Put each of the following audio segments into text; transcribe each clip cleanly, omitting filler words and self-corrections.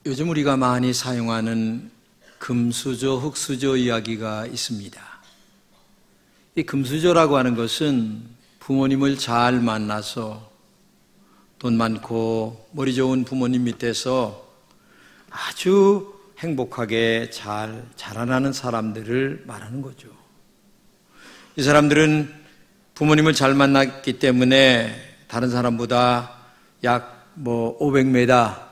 요즘 우리가 많이 사용하는 금수저, 흙수저 이야기가 있습니다. 이 금수저라고 하는 것은 부모님을 잘 만나서 돈 많고 머리 좋은 부모님 밑에서 아주 행복하게 잘 자라나는 사람들을 말하는 거죠. 이 사람들은 부모님을 잘 만났기 때문에 다른 사람보다 약 500m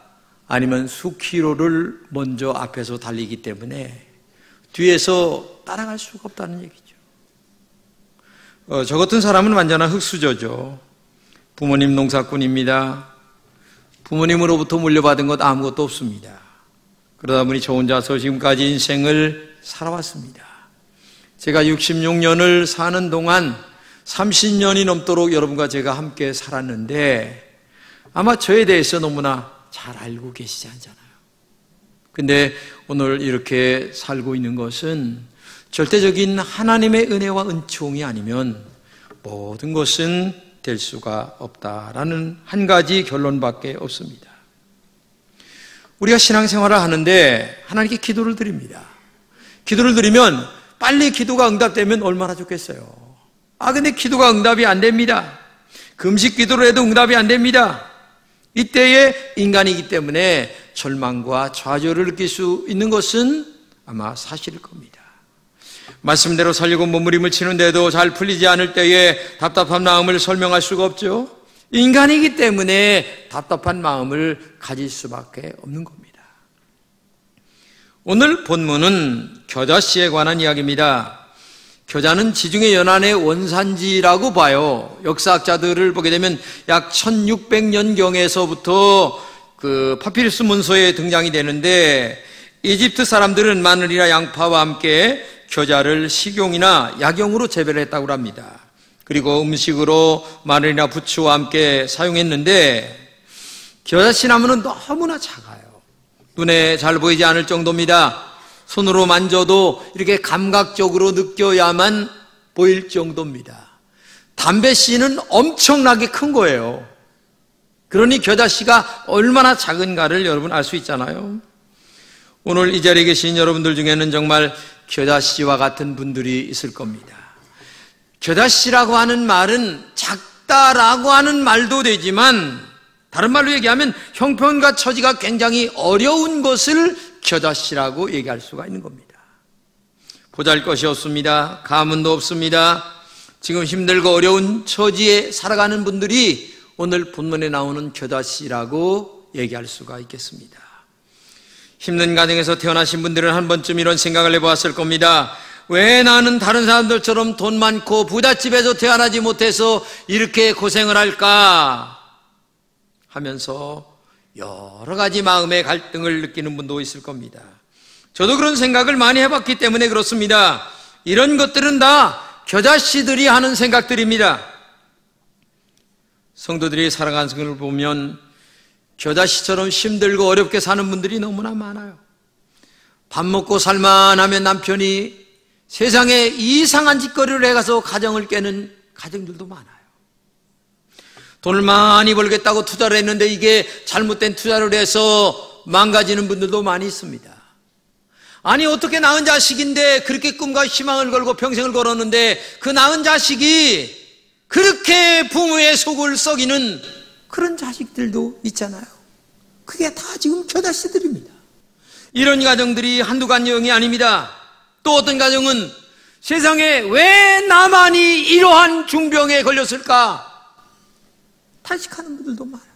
아니면 수킬로를 먼저 앞에서 달리기 때문에 뒤에서 따라갈 수가 없다는 얘기죠. 저 같은 사람은 완전한 흙수저죠. 부모님 농사꾼입니다. 부모님으로부터 물려받은 것 아무것도 없습니다. 그러다 보니 저 혼자서 지금까지 인생을 살아왔습니다. 제가 66년을 사는 동안 30년이 넘도록 여러분과 제가 함께 살았는데 아마 저에 대해서 너무나 잘 알고 계시지 않잖아요. 근데 오늘 이렇게 살고 있는 것은 절대적인 하나님의 은혜와 은총이 아니면 모든 것은 될 수가 없다라는 한 가지 결론밖에 없습니다. 우리가 신앙생활을 하는데 하나님께 기도를 드립니다. 기도를 드리면 빨리 기도가 응답되면 얼마나 좋겠어요. 근데 기도가 응답이 안 됩니다. 금식 기도를 해도 응답이 안 됩니다. 이때에 인간이기 때문에 절망과 좌절을 느낄 수 있는 것은 아마 사실일 겁니다. 말씀대로 살려고 몸부림을 치는데도 잘 풀리지 않을 때에 답답한 마음을 설명할 수가 없죠. 인간이기 때문에 답답한 마음을 가질 수밖에 없는 겁니다. 오늘 본문은 겨자씨에 관한 이야기입니다. 겨자는 지중해 연안의 원산지라고 봐요. 역사학자들을 보게 되면 약 1600년경에서부터 그 파피루스 문서에 등장이 되는데 이집트 사람들은 마늘이나 양파와 함께 겨자를 식용이나 약용으로 재배를 했다고 합니다. 그리고 음식으로 마늘이나 부추와 함께 사용했는데 겨자씨 나무는 너무나 작아요. 눈에 잘 보이지 않을 정도입니다. 손으로 만져도 이렇게 감각적으로 느껴야만 보일 정도입니다. 담배씨는 엄청나게 큰 거예요. 그러니 겨자씨가 얼마나 작은가를 여러분 알 수 있잖아요. 오늘 이 자리에 계신 여러분들 중에는 정말 겨자씨와 같은 분들이 있을 겁니다. 겨자씨라고 하는 말은 작다라고 하는 말도 되지만 다른 말로 얘기하면 형편과 처지가 굉장히 어려운 것을 겨자씨라고 얘기할 수가 있는 겁니다. 보잘것이 없습니다. 가문도 없습니다. 지금 힘들고 어려운 처지에 살아가는 분들이 오늘 본문에 나오는 겨자씨라고 얘기할 수가 있겠습니다. 힘든 가정에서 태어나신 분들은 한 번쯤 이런 생각을 해보았을 겁니다. 왜 나는 다른 사람들처럼 돈 많고 부잣집에서 태어나지 못해서 이렇게 고생을 할까 하면서 여러 가지 마음의 갈등을 느끼는 분도 있을 겁니다. 저도 그런 생각을 많이 해봤기 때문에 그렇습니다. 이런 것들은 다 겨자씨들이 하는 생각들입니다. 성도들이 살아가는 것을 보면 겨자씨처럼 힘들고 어렵게 사는 분들이 너무나 많아요. 밥 먹고 살만하면 남편이 세상에 이상한 짓거리를 해가서 가정을 깨는 가정들도 많아요. 돈을 많이 벌겠다고 투자를 했는데 이게 잘못된 투자를 해서 망가지는 분들도 많이 있습니다. 아니 어떻게 낳은 자식인데 그렇게 꿈과 희망을 걸고 평생을 걸었는데 그 낳은 자식이 그렇게 부모의 속을 썩이는 그런 자식들도 있잖아요. 그게 다 지금 겨자씨들입니다. 이런 가정들이 한두 가정이 아닙니다. 또 어떤 가정은 세상에 왜 나만이 이러한 중병에 걸렸을까 탄식하는 분들도 많아요.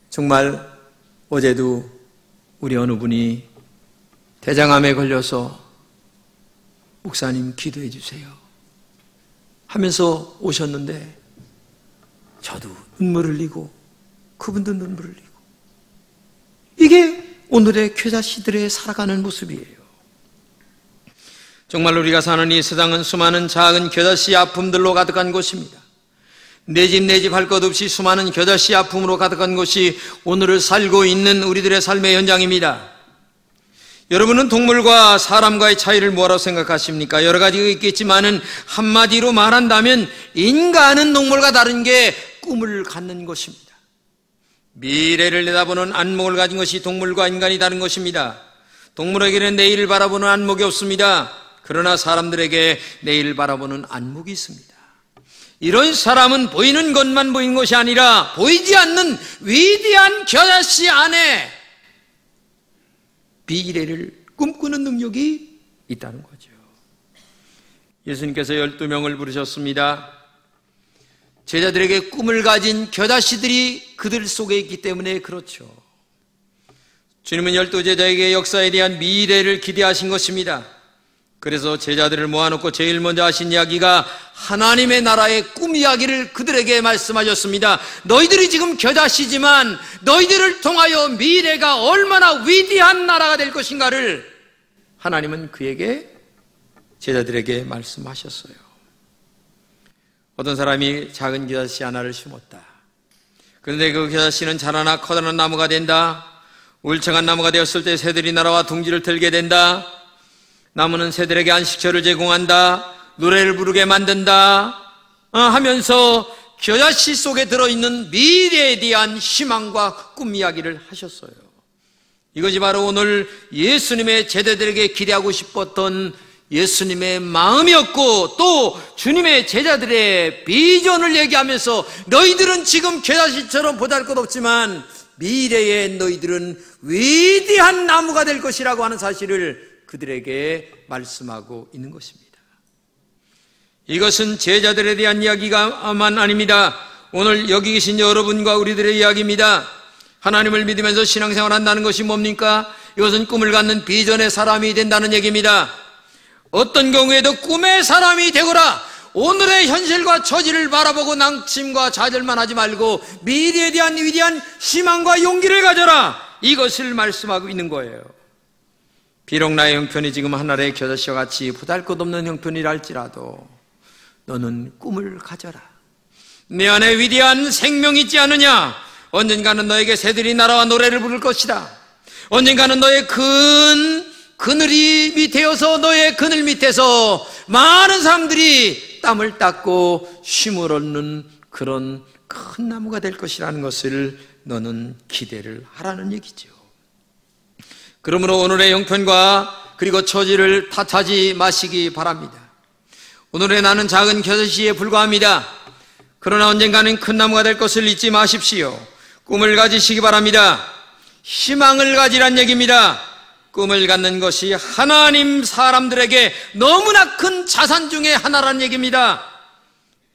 정말 어제도 우리 어느 분이 대장암에 걸려서 목사님 기도해 주세요 하면서 오셨는데 저도 눈물을 흘리고 그분도 눈물을 흘리고 이게 오늘의 겨자씨들의 살아가는 모습이에요. 정말 우리가 사는 이 세상은 수많은 작은 겨자씨 아픔들로 가득한 곳입니다. 내 집 내 집 할 것 없이 수많은 겨자씨 아픔으로 가득한 곳이 오늘을 살고 있는 우리들의 삶의 현장입니다. 여러분은 동물과 사람과의 차이를 뭐라고 생각하십니까? 여러 가지가 있겠지만은 한마디로 말한다면 인간은 동물과 다른 게 꿈을 갖는 것입니다. 미래를 내다보는 안목을 가진 것이 동물과 인간이 다른 것입니다. 동물에게는 내일을 바라보는 안목이 없습니다. 그러나 사람들에게 내일을 바라보는 안목이 있습니다. 이런 사람은 보이는 것만 보이는 것이 아니라 보이지 않는 위대한 겨자씨 안에 미래를 꿈꾸는 능력이 있다는 거죠. 예수님께서 12명을 부르셨습니다. 제자들에게 꿈을 가진 겨자씨들이 그들 속에 있기 때문에 그렇죠. 주님은 12제자에게 역사에 대한 미래를 기대하신 것입니다. 그래서 제자들을 모아놓고 제일 먼저 하신 이야기가 하나님의 나라의 꿈 이야기를 그들에게 말씀하셨습니다. 너희들이 지금 겨자씨지만 너희들을 통하여 미래가 얼마나 위대한 나라가 될 것인가를 하나님은 그에게, 제자들에게 말씀하셨어요. 어떤 사람이 작은 겨자씨 하나를 심었다. 그런데 그 겨자씨는 자라나 커다란 나무가 된다. 울창한 나무가 되었을 때 새들이 날아와 둥지를 틀게 된다. 나무는 새들에게 안식처를 제공한다. 노래를 부르게 만든다 하면서 겨자씨 속에 들어있는 미래에 대한 희망과 꿈 이야기를 하셨어요. 이것이 바로 오늘 예수님의 제자들에게 기대하고 싶었던 예수님의 마음이었고, 또 주님의 제자들의 비전을 얘기하면서 너희들은 지금 겨자씨처럼 보잘것없지만 미래에 너희들은 위대한 나무가 될 것이라고 하는 사실을 그들에게 말씀하고 있는 것입니다. 이것은 제자들에 대한 이야기가만 아닙니다. 오늘 여기 계신 여러분과 우리들의 이야기입니다. 하나님을 믿으면서 신앙생활 한다는 것이 뭡니까? 이것은 꿈을 갖는 비전의 사람이 된다는 얘기입니다. 어떤 경우에도 꿈의 사람이 되거라. 오늘의 현실과 처지를 바라보고 낭심과 좌절만 하지 말고 미래에 대한 위대한 희망과 용기를 가져라. 이것을 말씀하고 있는 거예요. 비록 나의 형편이 지금 하늘의 겨자씨와 같이 보잘것없는 형편이라 할지라도 너는 꿈을 가져라. 내 안에 위대한 생명이 있지 않느냐? 언젠가는 너에게 새들이 날아와 노래를 부를 것이다. 언젠가는 너의 그늘이 되어서 너의 그늘 밑에서 많은 사람들이 땀을 닦고 쉼을 얻는 그런 큰 나무가 될 것이라는 것을 너는 기대를 하라는 얘기죠. 그러므로 오늘의 형편과 그리고 처지를 탓하지 마시기 바랍니다. 오늘의 나는 작은 겨자씨에 불과합니다. 그러나 언젠가는 큰 나무가 될 것을 잊지 마십시오. 꿈을 가지시기 바랍니다. 희망을 가지란 얘기입니다. 꿈을 갖는 것이 하나님 사람들에게 너무나 큰 자산 중에 하나란 얘기입니다.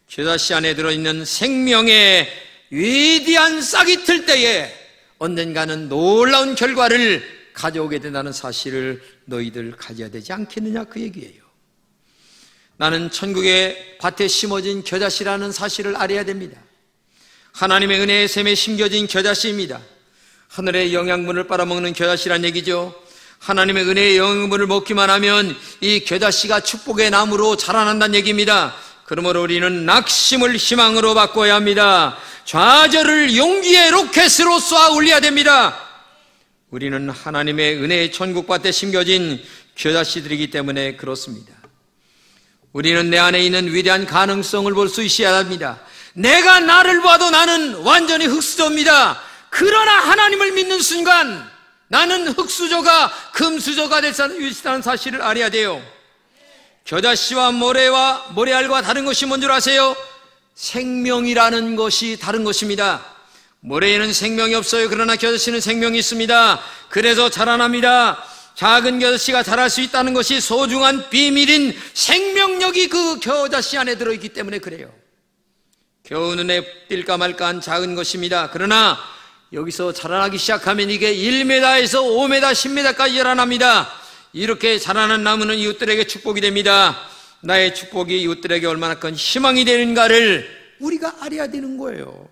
겨자씨 안에 들어있는 생명의 위대한 싹이 틀 때에 언젠가는 놀라운 결과를 가져오게 된다는 사실을 너희들 가져야 되지 않겠느냐, 그 얘기예요. 나는 천국의 밭에 심어진 겨자씨라는 사실을 알아야 됩니다. 하나님의 은혜의 샘에 심겨진 겨자씨입니다. 하늘의 영양분을 빨아먹는 겨자씨란 얘기죠. 하나님의 은혜의 영양분을 먹기만 하면 이 겨자씨가 축복의 나무로 자라난다는 얘기입니다. 그러므로 우리는 낙심을 희망으로 바꿔야 합니다. 좌절을 용기의 로켓으로 쏘아 올려야 됩니다. 우리는 하나님의 은혜의 천국밭에 심겨진 겨자씨들이기 때문에 그렇습니다. 우리는 내 안에 있는 위대한 가능성을 볼 수 있어야 합니다. 내가 나를 봐도 나는 완전히 흙수저입니다. 그러나 하나님을 믿는 순간 나는 흙수저가 금수저가 될 수 있다는 사실을 알아야 돼요. 겨자씨와 모래알과 다른 것이 뭔 줄 아세요? 생명이라는 것이 다른 것입니다. 모래에는 생명이 없어요. 그러나 겨자씨는 생명이 있습니다. 그래서 자라납니다. 작은 겨자씨가 자랄 수 있다는 것이 소중한 비밀인 생명력이 그 겨자씨 안에 들어있기 때문에 그래요. 겨우 눈에 띌까 말까한 작은 것입니다. 그러나 여기서 자라나기 시작하면 이게 1m에서 5m, 10m까지 자라납니다. 이렇게 자라는 나무는 이웃들에게 축복이 됩니다. 나의 축복이 이웃들에게 얼마나 큰 희망이 되는가를 우리가 알아야 되는 거예요.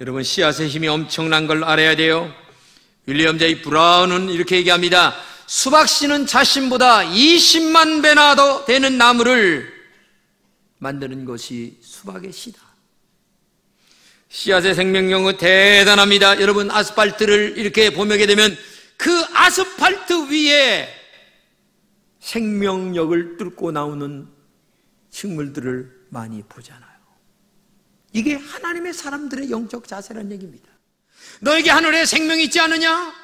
여러분, 씨앗의 힘이 엄청난 걸 알아야 돼요. 윌리엄 제이 브라운은 이렇게 얘기합니다. 수박씨는 자신보다 20만 배나 더 되는 나무를 만드는 것이 수박의 씨다. 씨앗의 생명력은 대단합니다. 여러분, 아스팔트를 이렇게 보게 되면 그 아스팔트 위에 생명력을 뚫고 나오는 식물들을 많이 보잖아요. 이게 하나님의 사람들의 영적 자세라는 얘기입니다. 너에게 하늘의 생명이 있지 않느냐?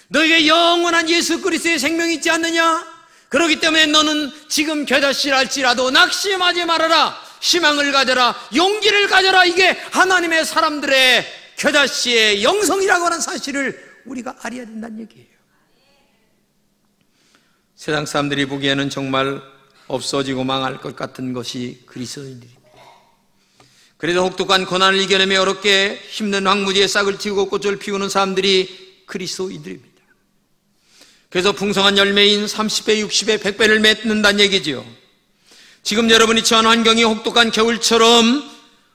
너에게 영원한 예수 그리스도의 생명이 있지 않느냐? 그렇기 때문에 너는 지금 겨자씨랄지라도 낙심하지 말아라. 희망을 가져라. 용기를 가져라. 이게 하나님의 사람들의 겨자씨의 영성이라고 하는 사실을 우리가 알아야 된다는 얘기예요. 세상 사람들이 보기에는 정말 없어지고 망할 것 같은 것이 그리스도인들입니다. 그래도 혹독한 고난을 이겨내며 어렵게 힘든 황무지에 싹을 틔우고 꽃을 피우는 사람들이 그리스도인들입니다. 그래서 풍성한 열매인 30배, 60배, 100배를 맺는다는 얘기죠. 지금 여러분이 처한 환경이 혹독한 겨울처럼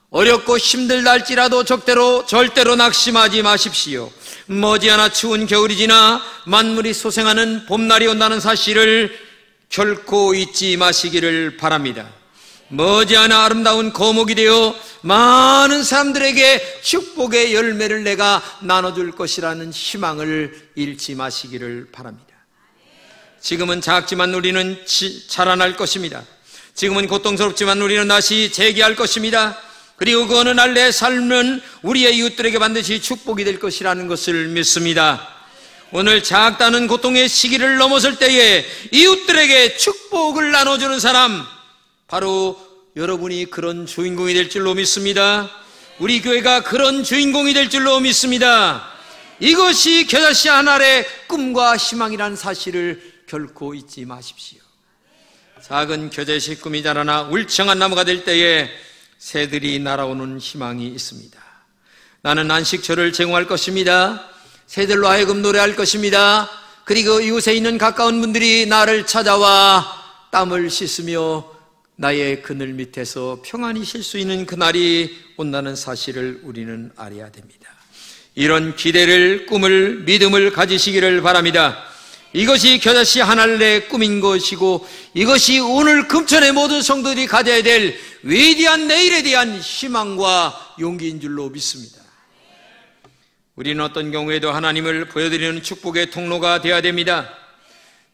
어렵고 힘들다 할지라도 절대로 낙심하지 마십시오. 머지않아 추운 겨울이 지나 만물이 소생하는 봄날이 온다는 사실을 결코 잊지 마시기를 바랍니다. 머지않아 아름다운 거목이 되어 많은 사람들에게 축복의 열매를 내가 나눠줄 것이라는 희망을 잃지 마시기를 바랍니다. 지금은 작지만 우리는 자라날 것입니다. 지금은 고통스럽지만 우리는 다시 재기할 것입니다. 그리고 그 어느 날 내 삶은 우리의 이웃들에게 반드시 축복이 될 것이라는 것을 믿습니다. 오늘 작다는 고통의 시기를 넘어설 때에 이웃들에게 축복을 나눠주는 사람, 바로 여러분이 그런 주인공이 될 줄로 믿습니다. 우리 교회가 그런 주인공이 될 줄로 믿습니다. 이것이 겨자씨 한 알의 꿈과 희망이라는 사실을 결코 잊지 마십시오. 작은 겨자씨 꿈이 자라나 울창한 나무가 될 때에 새들이 날아오는 희망이 있습니다. 나는 안식처를 제공할 것입니다. 새들로 하여금 노래할 것입니다. 그리고 이웃에 있는 가까운 분들이 나를 찾아와 땀을 씻으며 나의 그늘 밑에서 평안히 쉴 수 있는 그날이 온다는 사실을 우리는 알아야 됩니다. 이런 기대를, 꿈을, 믿음을 가지시기를 바랍니다. 이것이 겨자씨 한 알의 꿈인 것이고 이것이 오늘 금천의 모든 성도들이 가져야 될 위대한 내일에 대한 희망과 용기인 줄로 믿습니다. 우리는 어떤 경우에도 하나님을 보여드리는 축복의 통로가 되어야 됩니다.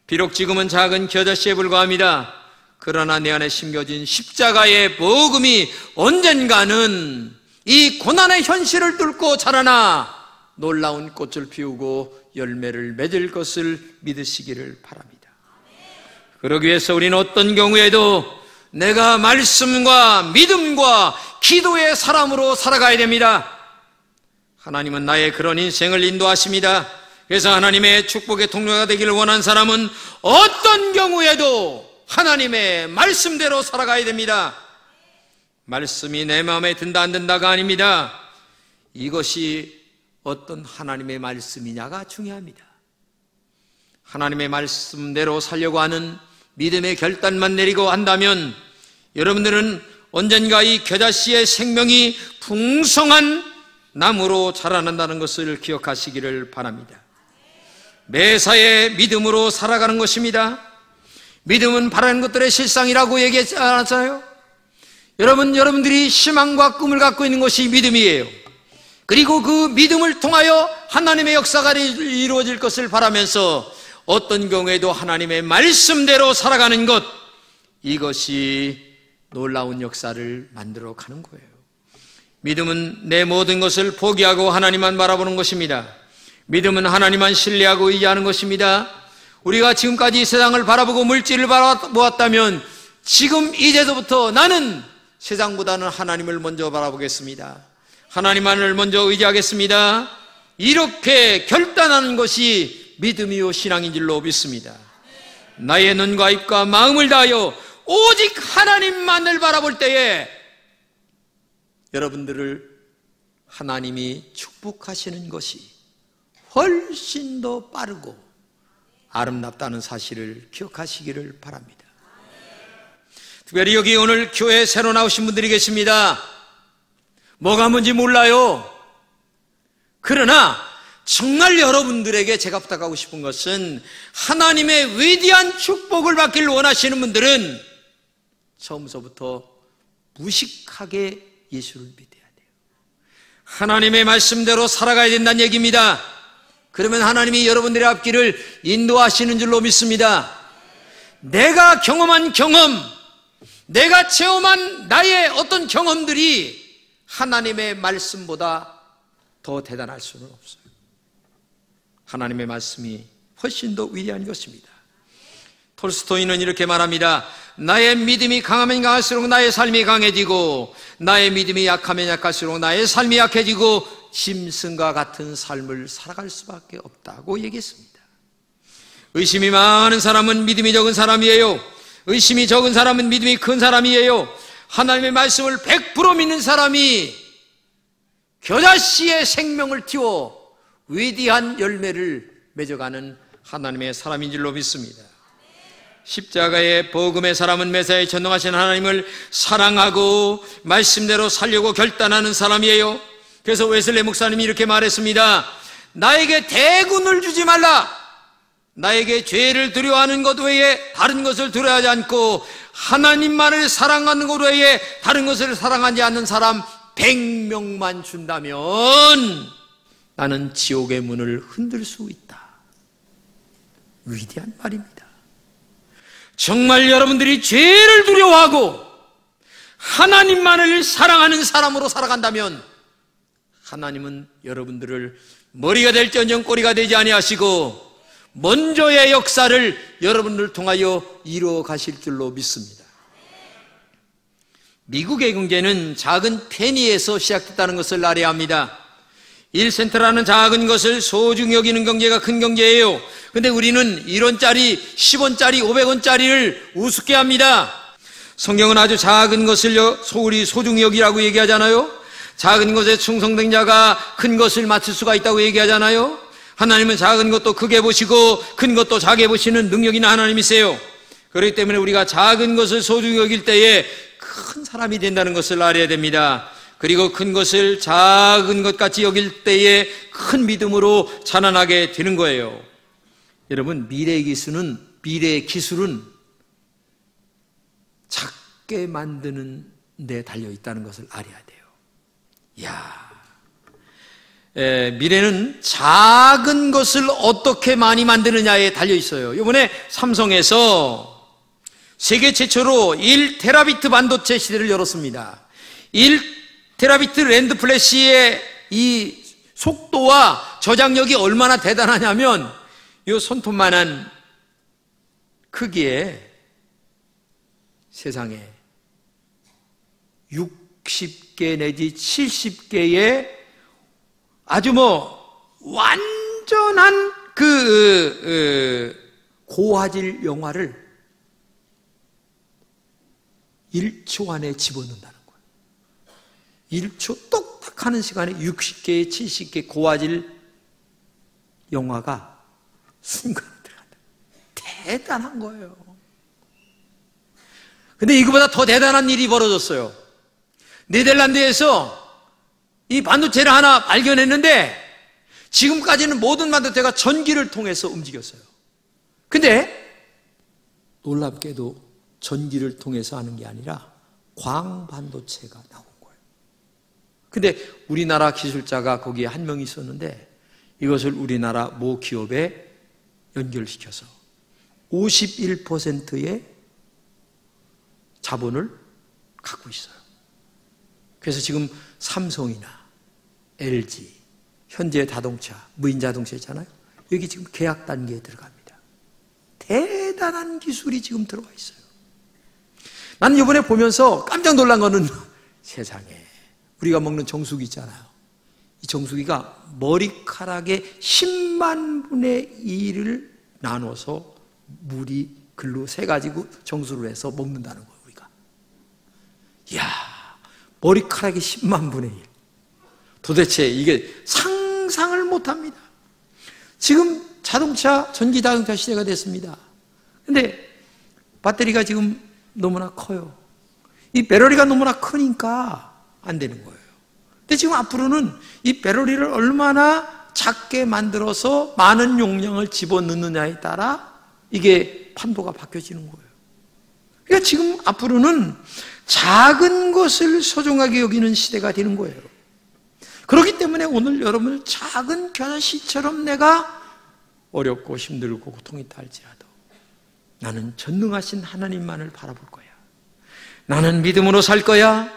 비록 지금은 작은 겨자씨에 불과합니다. 그러나 내 안에 심겨진 십자가의 복음이 언젠가는 이 고난의 현실을 뚫고 자라나 놀라운 꽃을 피우고 열매를 맺을 것을 믿으시기를 바랍니다. 그러기 위해서 우리는 어떤 경우에도 내가 말씀과 믿음과 기도의 사람으로 살아가야 됩니다. 하나님은 나의 그런 인생을 인도하십니다. 그래서 하나님의 축복의 통로가 되기를 원하는 사람은 어떤 경우에도 하나님의 말씀대로 살아가야 됩니다. 말씀이 내 마음에 든다 안 든다가 아닙니다. 이것이 어떤 하나님의 말씀이냐가 중요합니다. 하나님의 말씀대로 살려고 하는 믿음의 결단만 내리고 한다면 여러분들은 언젠가 이 겨자씨의 생명이 풍성한 나무로 자라난다는 것을 기억하시기를 바랍니다. 매사에 믿음으로 살아가는 것입니다. 믿음은 바라는 것들의 실상이라고 얘기하지 않았어요? 여러분들이 희망과 꿈을 갖고 있는 것이 믿음이에요. 그리고 그 믿음을 통하여 하나님의 역사가 이루어질 것을 바라면서 어떤 경우에도 하나님의 말씀대로 살아가는 것, 이것이 놀라운 역사를 만들어 가는 거예요. 믿음은 내 모든 것을 포기하고 하나님만 바라보는 것입니다. 믿음은 하나님만 신뢰하고 의지하는 것입니다. 우리가 지금까지 세상을 바라보고 물질을 바라보았다면 지금 이제부터 나는 세상보다는 하나님을 먼저 바라보겠습니다. 하나님만을 먼저 의지하겠습니다. 이렇게 결단하는 것이 믿음이요 신앙인 줄로 믿습니다. 나의 눈과 입과 마음을 다하여 오직 하나님만을 바라볼 때에 여러분들을 하나님이 축복하시는 것이 훨씬 더 빠르고 아름답다는 사실을 기억하시기를 바랍니다. 특별히 여기 오늘 교회에 새로 나오신 분들이 계십니다. 뭐가 뭔지 몰라요. 그러나 정말 여러분들에게 제가 부탁하고 싶은 것은 하나님의 위대한 축복을 받기를 원하시는 분들은 처음서부터 무식하게 예수를 믿어야 돼요. 하나님의 말씀대로 살아가야 된다는 얘기입니다. 그러면 하나님이 여러분들의 앞길을 인도하시는 줄로 믿습니다. 내가 경험한 경험, 내가 체험한 나의 어떤 경험들이 하나님의 말씀보다 더 대단할 수는 없어요. 하나님의 말씀이 훨씬 더 위대한 것입니다. 톨스토이는 이렇게 말합니다. 나의 믿음이 강하면 강할수록 나의 삶이 강해지고, 나의 믿음이 약하면 약할수록 나의 삶이 약해지고, 짐승과 같은 삶을 살아갈 수밖에 없다고 얘기했습니다. 의심이 많은 사람은 믿음이 적은 사람이에요. 의심이 적은 사람은 믿음이 큰 사람이에요. 하나님의 말씀을 100% 믿는 사람이 겨자씨의 생명을 틔워 위대한 열매를 맺어가는 하나님의 사람인 줄로 믿습니다. 십자가의 복음의 사람은 메시아에 전능하신 하나님을 사랑하고 말씀대로 살려고 결단하는 사람이에요. 그래서 웨슬리 목사님이 이렇게 말했습니다. 나에게 대군을 주지 말라. 나에게 죄를 두려워하는 것 외에 다른 것을 두려워하지 않고 하나님만을 사랑하는 것 외에 다른 것을 사랑하지 않는 사람 100명만 준다면 나는 지옥의 문을 흔들 수 있다. 위대한 말입니다. 정말 여러분들이 죄를 두려워하고 하나님만을 사랑하는 사람으로 살아간다면 하나님은 여러분들을 머리가 될지언정 꼬리가 되지 아니하시고 먼저의 역사를 여러분들을 통하여 이루어 가실 줄로 믿습니다. 미국의 경제는 작은 페니에서 시작됐다는 것을 알아야 합니다. 1센트라는 작은 것을 소중히 여기는 경제가 큰 경제예요. 근데 우리는 1원짜리, 10원짜리, 500원짜리를 우습게 합니다. 성경은 아주 작은 것을 우리 소중히 여기라고 얘기하잖아요. 작은 것에 충성된 자가 큰 것을 맡을 수가 있다고 얘기하잖아요. 하나님은 작은 것도 크게 보시고 큰 것도 작게 보시는 능력 있는 하나님이세요. 그렇기 때문에 우리가 작은 것을 소중히 여길 때에 큰 사람이 된다는 것을 알아야 됩니다. 그리고 큰 것을 작은 것 같이 여길 때에 큰 믿음으로 자라나게 되는 거예요. 여러분, 미래의 기술은 작게 만드는 데 달려 있다는 것을 알아야 돼요. 미래는 작은 것을 어떻게 많이 만드느냐에 달려 있어요. 이번에 삼성에서 세계 최초로 1테라비트 반도체 시대를 열었습니다. 1테라비트 랜드 플래시의 이 속도와 저장력이 얼마나 대단하냐면 이 손톱만한 크기에 세상에 60개 내지 70개의 아주 완전한 고화질 영화를 1초 안에 집어넣는다는 거예요. 1초 똑딱 하는 시간에 60개, 70개 고화질 영화가 순간에 들어간다. 대단한 거예요. 근데 이거보다 더 대단한 일이 벌어졌어요. 네덜란드에서 이 반도체를 하나 발견했는데 지금까지는 모든 반도체가 전기를 통해서 움직였어요. 근데 놀랍게도 전기를 통해서 하는 게 아니라 광반도체가 나온 거예요. 근데 우리나라 기술자가 거기에 한 명 있었는데 이것을 우리나라 모 기업에 연결시켜서 51%의 자본을 갖고 있어요. 그래서 지금 삼성이나 LG, 현대자동차, 무인자동차 있잖아요. 여기 지금 계약 단계에 들어갑니다. 대단한 기술이 지금 들어와 있어요. 나는 이번에 보면서 깜짝 놀란 거는 세상에 우리가 먹는 정수기 있잖아요. 이 정수기가 머리카락의 10만 분의 1을 나눠서 물이 글로 새가지고 정수를 해서 먹는다는 거예요, 우리가. 이야, 머리카락이 10만 분의 1. 도대체 이게 상상을 못 합니다. 지금 전기 자동차 시대가 됐습니다. 근데 배터리가 지금 너무나 커요. 이 배터리가 너무나 크니까 안 되는 거예요. 근데 지금 앞으로는 이 배터리를 얼마나 작게 만들어서 많은 용량을 집어넣느냐에 따라 이게 판도가 바뀌어지는 거예요. 그러니까 지금 앞으로는 작은 것을 소중하게 여기는 시대가 되는 거예요. 그렇기 때문에 오늘 여러분을 작은 겨자씨처럼 내가 어렵고 힘들고 고통이 있다 할지라도 나는 전능하신 하나님만을 바라볼 거야. 나는 믿음으로 살 거야.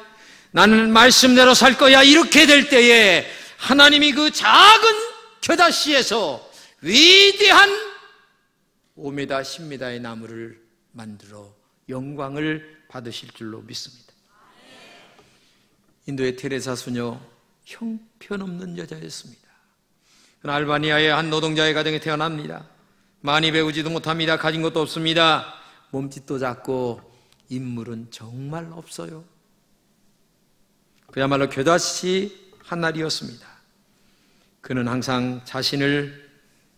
나는 말씀대로 살 거야. 이렇게 될 때에 하나님이 그 작은 겨자씨에서 위대한 5m, 10m의 나무를 만들어 영광을 받으실 줄로 믿습니다. 인도의 테레사 수녀, 형편없는 여자였습니다. 알바니아의 한 노동자의 가정에 태어납니다. 많이 배우지도 못합니다. 가진 것도 없습니다. 몸짓도 작고 인물은 정말 없어요. 그야말로 겨자씨 한 알이었습니다. 그는 항상 자신을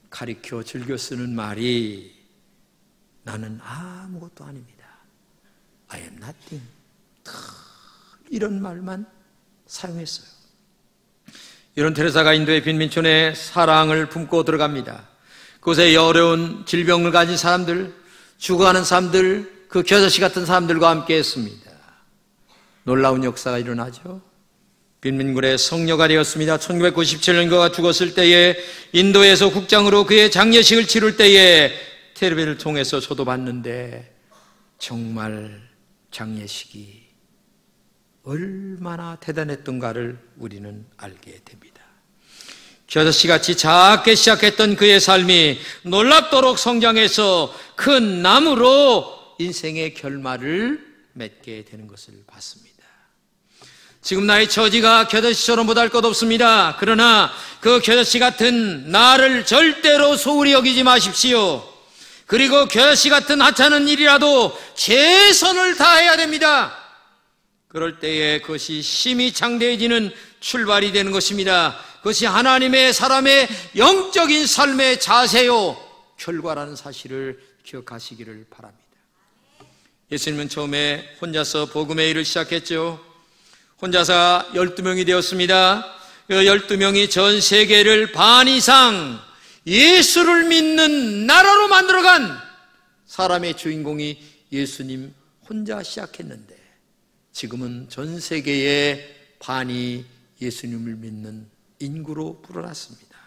가리켜 즐겨 쓰는 말이 나는 아무것도 아닙니다. I am nothing. 이런 말만 사용했어요. 이런 테레사가 인도의 빈민촌에 사랑을 품고 들어갑니다. 그곳에 어려운 질병을 가진 사람들, 죽어가는 사람들, 그 겨자씨 같은 사람들과 함께 했습니다. 놀라운 역사가 일어나죠. 빈민굴의 성녀가 되었습니다. 1997년 그가 죽었을 때에 인도에서 국장으로 그의 장례식을 치를 때에 텔레비를 통해서 저도 봤는데 정말 장례식이 얼마나 대단했던가를 우리는 알게 됩니다. 겨자씨같이 작게 시작했던 그의 삶이 놀랍도록 성장해서 큰 나무로 인생의 결말을 맺게 되는 것을 봤습니다. 지금 나의 처지가 겨자씨처럼 못할 것 없습니다. 그러나 그 겨자씨 같은 나를 절대로 소홀히 여기지 마십시오. 그리고 겨자씨 같은 하찮은 일이라도 최선을 다해야 됩니다. 그럴 때에 그것이 심히 창대해지는 출발이 되는 것입니다. 그것이 하나님의 사람의 영적인 삶의 자세요 결과라는 사실을 기억하시기를 바랍니다. 예수님은 처음에 혼자서 복음의 일을 시작했죠. 혼자서 12명이 되었습니다. 그 12명이 전 세계를 반 이상 예수를 믿는 나라로 만들어간 사람의 주인공이 예수님 혼자 시작했는데 지금은 전 세계의 반이 예수님을 믿는 인구로 불어났습니다.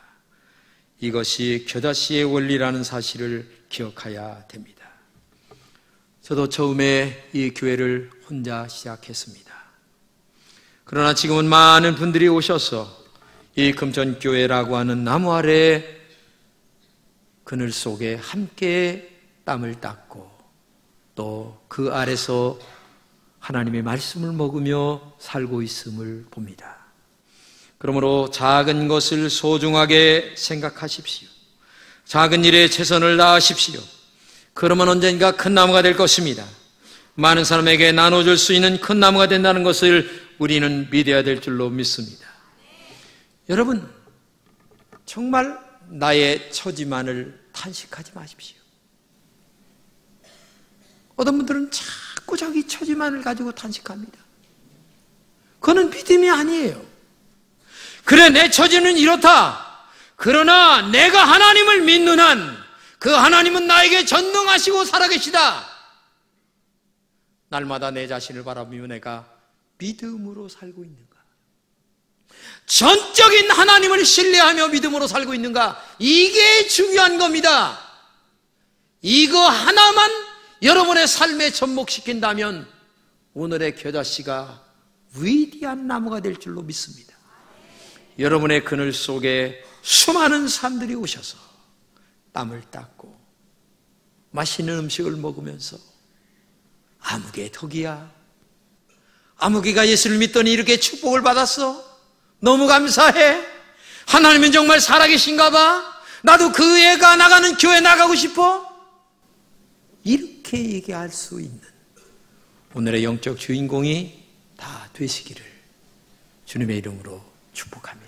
이것이 겨자씨의 원리라는 사실을 기억해야 됩니다. 저도 처음에 이 교회를 혼자 시작했습니다. 그러나 지금은 많은 분들이 오셔서 이 금천교회라고 하는 나무 아래 그늘 속에 함께 땀을 닦고 또 그 아래서 하나님의 말씀을 먹으며 살고 있음을 봅니다. 그러므로 작은 것을 소중하게 생각하십시오. 작은 일에 최선을 다하십시오. 그러면 언젠가 큰 나무가 될 것입니다. 많은 사람에게 나눠줄 수 있는 큰 나무가 된다는 것을 우리는 믿어야 될 줄로 믿습니다. 여러분, 정말 나의 처지만을 탄식하지 마십시오. 어떤 분들은 자꾸 자기 처지만을 가지고 탄식합니다. 그거는 믿음이 아니에요. 그래, 내 처지는 이렇다. 그러나 내가 하나님을 믿는 한 그 하나님은 나에게 전능하시고 살아계시다. 날마다 내 자신을 바라보며 내가 믿음으로 살고 있는가? 전적인 하나님을 신뢰하며 믿음으로 살고 있는가? 이게 중요한 겁니다. 이거 하나만 여러분의 삶에 접목시킨다면 오늘의 겨자씨가 위대한 나무가 될 줄로 믿습니다. 여러분의 그늘 속에 수많은 사람들이 오셔서 땀을 닦고 맛있는 음식을 먹으면서 아무개 덕이야. 아무개가 예수를 믿더니 이렇게 축복을 받았어. 너무 감사해. 하나님은 정말 살아계신가 봐. 나도 그 애가 나가는 교회 나가고 싶어. 이렇게 얘기할 수 있는 오늘의 영적 주인공이 다 되시기를 주님의 이름으로 축복합니다.